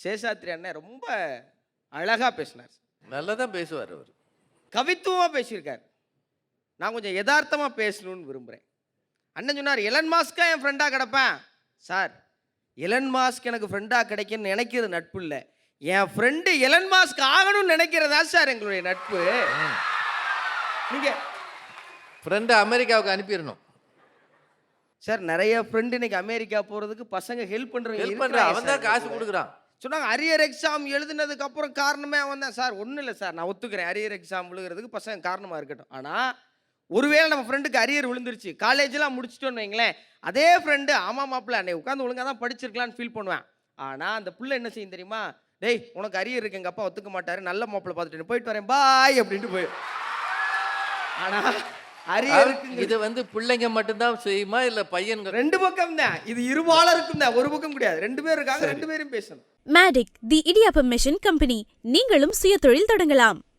சேஷாத்ரி அண்ணன் ரொம்ப அழகா பேசினார். நல்லா தான் பேசுவார் அவர். கவித்துவமா பேசியிருக்கார். நான் கொஞ்சம் யதார்த்தமா பேசணும்னு விரும்புகிறேன். அண்ணன் சொன்னார், எலன் மாஸ்கா என் ஃப்ரெண்டாக கிடப்பேன். சார், எலன் மாஸ்க் எனக்கு ஃப்ரெண்டாக கிடைக்குன்னு நினைக்கிறது நட்பு இல்லை, என் ஃப்ரெண்டு எலன் மாஸ்க் ஆகணும்னு நினைக்கிறதா சார் எங்களுடைய நட்பு. நீங்கள் ஃப்ரெண்டை அமெரிக்காவுக்கு அனுப்பிடணும் சார். நிறைய ஃப்ரெண்டு இன்னைக்கு அமெரிக்கா போகிறதுக்கு பசங்க ஹெல்ப் பண்ணுறவங்க. அவன் தான் காசு கொடுக்குறான். சொன்னாங்க அரியர் எக்ஸாம் எழுதுனதுக்கு அப்புறம் காரணமே அவன் தான் சார். ஒன்றும் இல்லை சார், நான் ஒத்துக்கிறேன், அரியர் எக்ஸாம் விழுகிறதுக்கு பசங்க காரணமாக இருக்கட்டும். ஆனால் ஒருவேளை நம்ம ஃப்ரெண்டுக்கு அரியர் விழுந்துருச்சு, காலேஜெலாம் முடிச்சிட்டோன்னு வைங்களேன், அதே ஃப்ரெண்டு ஆமாம் மாப்பிள்ள அன்னை உட்காந்து ஒழுங்காக தான் படிச்சிருக்கலான்னு ஃபீல் பண்ணுவேன். ஆனால் அந்த பிள்ளை என்ன செய்யும் தெரியுமா, டேய் உனக்கு அரியர் இருக்கு, எங்கள் அப்பா ஒத்துக்க மாட்டார், நல்ல மாப்பிள்ளை பார்த்துட்டு போயிட்டு வரேன் பாய் அப்படின்ட்டு போய். ஆனால் அரியருக்கு இது பிள்ளைங்க மட்டும்தான் செய்யுமா இல்லை பையன்கள்? ரெண்டு பக்கம் தான். இது இருபாலருக்கும் தான், ஒரு பக்கம் கிடையாது. ரெண்டு பேர் இருக்காங்க, ரெண்டு பேரும் பேசணும். மேடிக் தி இடியாப்பம் மெஷின் கம்பெனி. நீங்களும் சுய தொழில் தொடங்கலாம்.